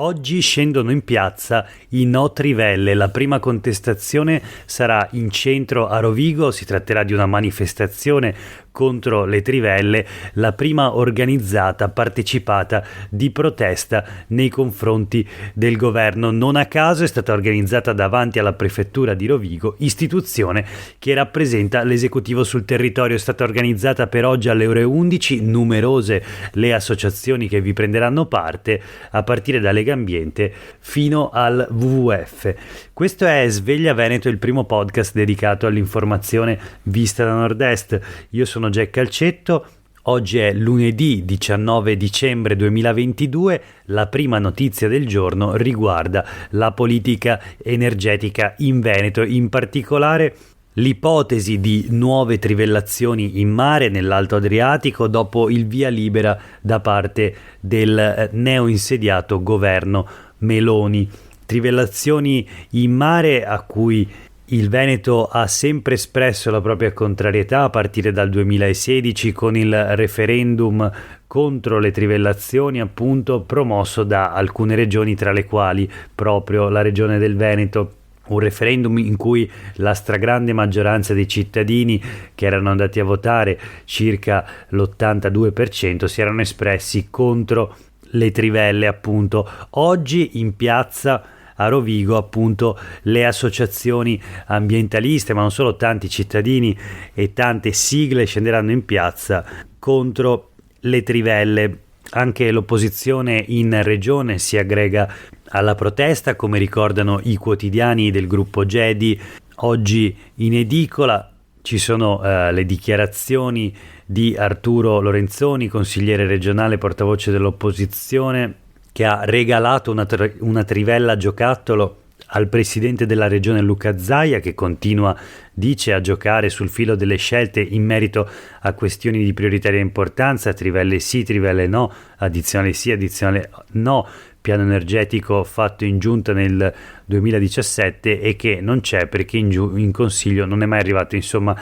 Oggi scendono in piazza i No Trivelle. La prima contestazione sarà in centro a Rovigo. Si tratterà di una manifestazione contro le trivelle, la prima organizzata, partecipata di protesta nei confronti del governo. Non a caso è stata organizzata davanti alla prefettura di Rovigo, istituzione che rappresenta l'esecutivo sul territorio. È stata organizzata per oggi alle ore 11, numerose le associazioni che vi prenderanno parte, a partire da Lega Ambiente fino al WWF. Questo è Sveglia Veneto, il primo podcast dedicato all'informazione vista da nord-est. Io sono Jack Calcetto. Oggi è lunedì 19 dicembre 2022. La prima notizia del giorno riguarda la politica energetica in Veneto, in particolare l'ipotesi di nuove trivellazioni in mare nell'Alto Adriatico dopo il via libera da parte del neoinsediato governo Meloni. Trivellazioni in mare a cui il Veneto ha sempre espresso la propria contrarietà a partire dal 2016 con il referendum contro le trivellazioni, appunto, promosso da alcune regioni, tra le quali proprio la regione del Veneto. Un referendum in cui la stragrande maggioranza dei cittadini che erano andati a votare, circa l'82%, si erano espressi contro le trivelle, appunto. Oggi in piazza a Rovigo, appunto, le associazioni ambientaliste, ma non solo, tanti cittadini e tante sigle scenderanno in piazza contro le trivelle. Anche l'opposizione in regione si aggrega alla protesta, come ricordano i quotidiani del gruppo Gedi. Oggi in edicola ci sono le dichiarazioni di Arturo Lorenzoni, consigliere regionale portavoce dell'opposizione, che ha regalato una trivella giocattolo al presidente della regione Luca Zaia, che continua, dice, a giocare sul filo delle scelte in merito a questioni di prioritaria importanza: trivelle sì, trivelle no, addizionale sì, addizionale no, piano energetico fatto in giunta nel 2017 e che non c'è perché in consiglio non è mai arrivato. Insomma,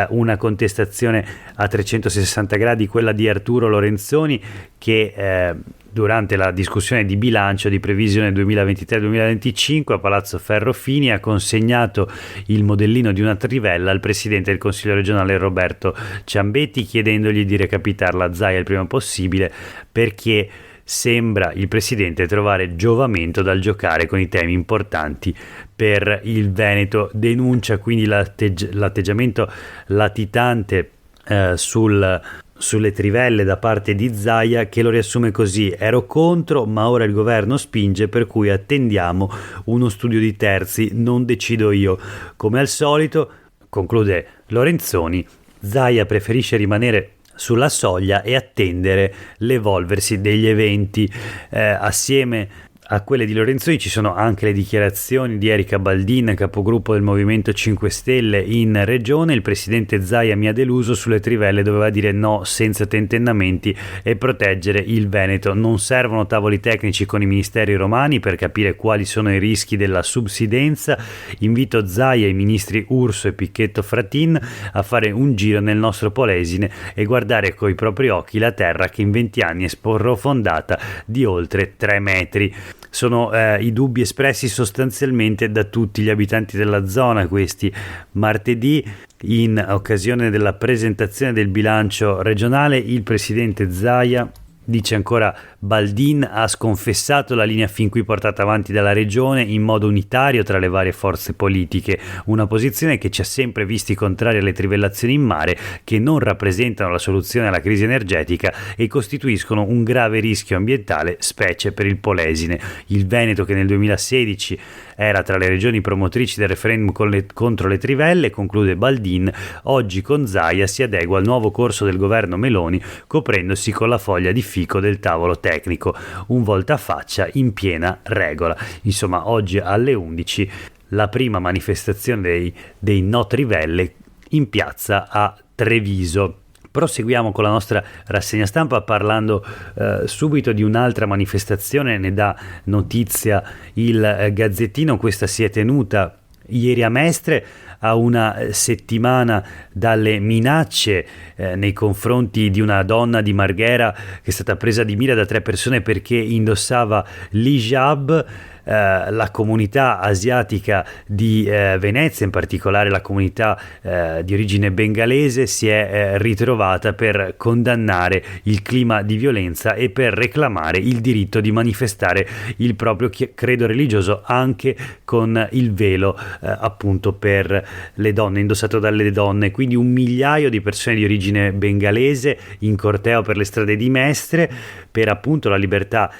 una contestazione a 360 gradi, quella di Arturo Lorenzoni, che durante la discussione di bilancio di previsione 2023-2025 a Palazzo Ferrofini ha consegnato il modellino di una trivella al presidente del Consiglio regionale Roberto Ciambetti, chiedendogli di recapitarla a Zaia il prima possibile, perché sembra il presidente trovare giovamento dal giocare con i temi importanti per il Veneto. Denuncia quindi l'atteggiamento latitante sulle trivelle da parte di Zaia, che lo riassume così: ero contro, ma ora il governo spinge, per cui attendiamo uno studio di terzi, non decido io. Come al solito, conclude Lorenzoni, Zaia preferisce rimanere sulla soglia e attendere l'evolversi degli eventi. Assieme a quelle di Lorenzoni ci sono anche le dichiarazioni di Erika Baldin, capogruppo del Movimento 5 Stelle in regione. Il presidente Zaia mi ha deluso, sulle trivelle doveva dire no senza tentennamenti e proteggere il Veneto. Non servono tavoli tecnici con i ministeri romani per capire quali sono i rischi della subsidenza. Invito Zaia e i ministri Urso e Picchetto Fratin a fare un giro nel nostro Polesine e guardare coi propri occhi la terra che in 20 anni è sprofondata di oltre 3 metri. Sono i dubbi espressi sostanzialmente da tutti gli abitanti della zona. Questi martedì, in occasione della presentazione del bilancio regionale, il presidente Zaia, dice ancora Baldin, ha sconfessato la linea fin qui portata avanti dalla regione in modo unitario tra le varie forze politiche, una posizione che ci ha sempre visti contrari alle trivellazioni in mare, che non rappresentano la soluzione alla crisi energetica e costituiscono un grave rischio ambientale, specie per il Polesine. Il Veneto, che nel 2016 era tra le regioni promotrici del referendum contro le trivelle, conclude Baldin, oggi con Zaia si adegua al nuovo corso del governo Meloni, coprendosi con la foglia di fico del tavolo tecnico, un voltafaccia in piena regola. Insomma, oggi alle 11 la prima manifestazione dei No Trivelle in piazza a Treviso. Proseguiamo con la nostra rassegna stampa parlando subito di un'altra manifestazione. Ne dà notizia il Gazzettino. Questa si è tenuta ieri a Mestre a una settimana dalle minacce nei confronti di una donna di Marghera che è stata presa di mira da 3 persone perché indossava l'hijab. La comunità asiatica di Venezia, in particolare la comunità di origine bengalese, si è ritrovata per condannare il clima di violenza e per reclamare il diritto di manifestare il proprio credo religioso anche con il velo appunto per le donne, indossato dalle donne. Quindi 1 migliaio di persone di origine bengalese in corteo per le strade di Mestre per appunto la libertà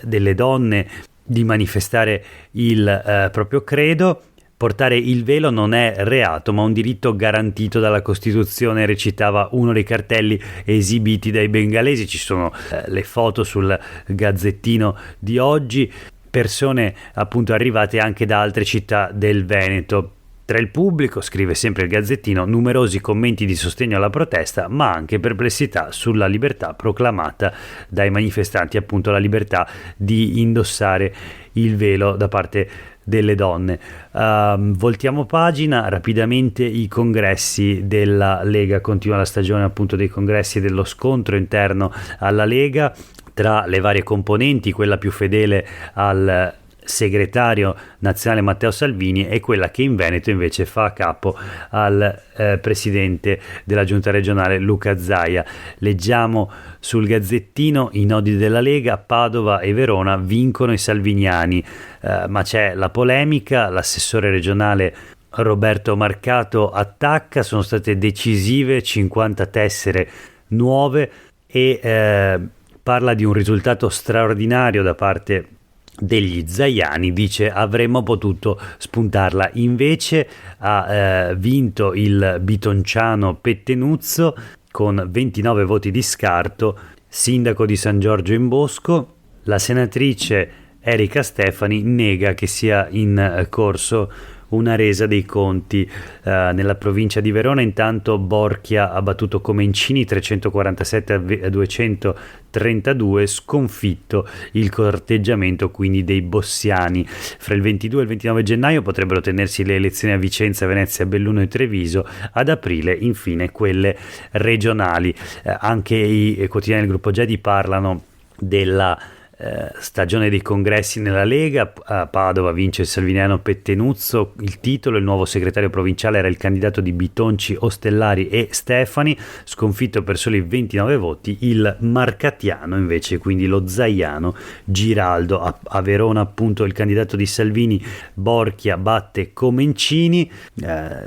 delle donne di manifestare il proprio credo. Portare il velo non è reato, ma un diritto garantito dalla Costituzione, recitava uno dei cartelli esibiti dai bengalesi. Ci sono le foto sul Gazzettino di oggi, persone appunto arrivate anche da altre città del Veneto. Tra il pubblico, scrive sempre il Gazzettino, numerosi commenti di sostegno alla protesta, ma anche perplessità sulla libertà proclamata dai manifestanti, appunto la libertà di indossare il velo da parte delle donne. Voltiamo pagina rapidamente. I congressi della Lega, continua la stagione appunto dei congressi e dello scontro interno alla Lega tra le varie componenti, quella più fedele al segretario nazionale Matteo Salvini e quella che in Veneto invece fa capo al presidente della giunta regionale Luca Zaia. Leggiamo sul Gazzettino: i nodi della Lega, Padova e Verona vincono i salviniani, ma c'è la polemica. L'assessore regionale Roberto Marcato attacca, sono state decisive 50 tessere nuove e parla di un risultato straordinario da parte degli zaiani. Dice avremmo potuto spuntarla, invece ha vinto il bitonciano Pettenuzzo con 29 voti di scarto, sindaco di San Giorgio in Bosco. La senatrice Erika Stefani nega che sia in corso una resa dei conti nella provincia di Verona. Intanto Borchia ha battuto Comencini 347 a 232, sconfitto il corteggiamento quindi dei bossiani. Fra il 22 e il 29 gennaio potrebbero tenersi le elezioni a Vicenza, Venezia, Belluno e Treviso. Ad aprile infine quelle regionali. Anche i quotidiani del gruppo Gedi parlano della stagione dei congressi nella Lega. A Padova vince il salviniano Pettenuzzo, il titolo. Il nuovo segretario provinciale era il candidato di Bitonci, Ostellari e Stefani, sconfitto per soli 29 voti il marcatiano invece, quindi lo zaiano, Giraldo. A Verona appunto il candidato di Salvini Borchia batte Comencini,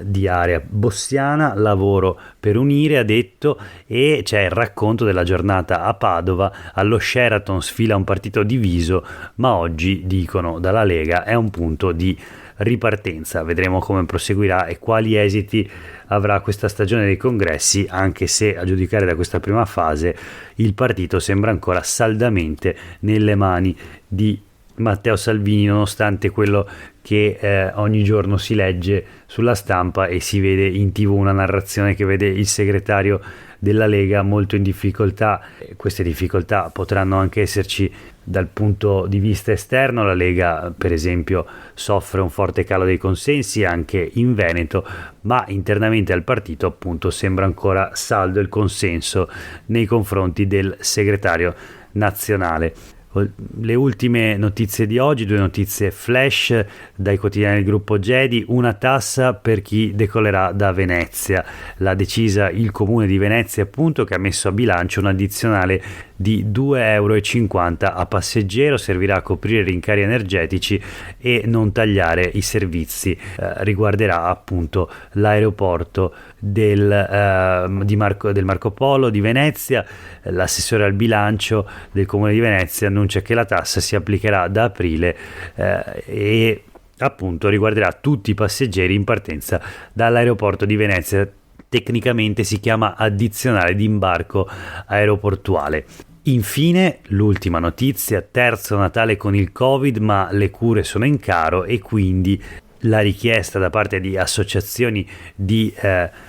di area bossiana. Lavoro per unire, ha detto. E c'è il racconto della giornata a Padova. Allo Sheraton sfila un partito diviso, ma oggi, dicono dalla Lega, è un punto di ripartenza. Vedremo come proseguirà e quali esiti avrà questa stagione dei congressi, anche se a giudicare da questa prima fase il partito sembra ancora saldamente nelle mani di Matteo Salvini, nonostante quello che ogni giorno si legge sulla stampa e si vede in TV, una narrazione che vede il segretario della Lega molto in difficoltà. Queste difficoltà potranno anche esserci dal punto di vista esterno. La Lega, per esempio, soffre un forte calo dei consensi anche in Veneto, ma internamente al partito appunto sembra ancora saldo il consenso nei confronti del segretario nazionale. Le ultime notizie di oggi, 2 notizie flash dai quotidiani del gruppo Gedi. Una tassa per chi decollerà da Venezia. L'ha decisa il comune di Venezia appunto, che ha messo a bilancio un addizionale di 2,50 euro a passeggero. Servirà a coprire rincari energetici e non tagliare i servizi. Riguarderà appunto l'aeroporto del Marco Polo di Venezia. L'assessore al bilancio del comune di Venezia annuncia che la tassa si applicherà da aprile e appunto riguarderà tutti i passeggeri in partenza dall'aeroporto di Venezia. Tecnicamente si chiama addizionale di imbarco aeroportuale. Infine, l'ultima notizia: terzo Natale con il Covid, ma le cure sono in caro e quindi la richiesta da parte di associazioni di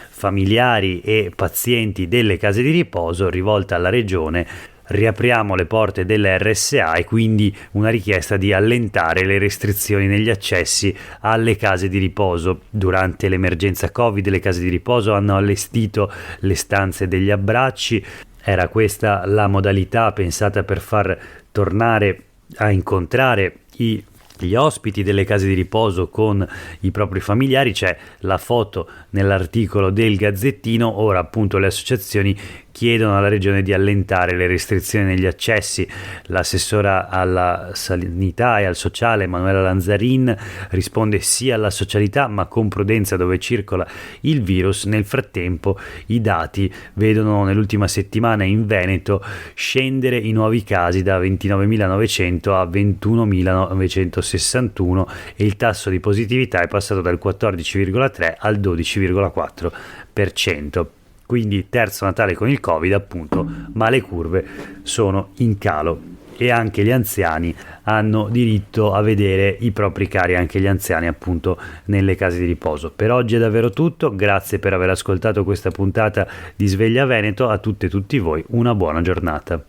familiari e pazienti delle case di riposo rivolta alla regione riapriamo le porte delle RSA e quindi una richiesta di allentare le restrizioni negli accessi alle case di riposo. Durante l'emergenza Covid le case di riposo hanno allestito le stanze degli abbracci, era questa la modalità pensata per far tornare a incontrare gli ospiti delle case di riposo con i propri familiari. C'è la foto nell'articolo del Gazzettino. Ora appunto le associazioni chiedono alla regione di allentare le restrizioni negli accessi. L'assessora alla sanità e al sociale Manuela Lanzarin risponde sì alla socialità ma con prudenza dove circola il virus. Nel frattempo i dati vedono nell'ultima settimana in Veneto scendere i nuovi casi da 29.900 a 21.961 e il tasso di positività è passato dal 14,3 al 12,4%. Quindi terzo Natale con il Covid appunto, ma le curve sono in calo e anche gli anziani hanno diritto a vedere i propri cari, anche gli anziani appunto nelle case di riposo. Per oggi è davvero tutto, grazie per aver ascoltato questa puntata di Sveglia Veneto, a tutte e tutti voi una buona giornata.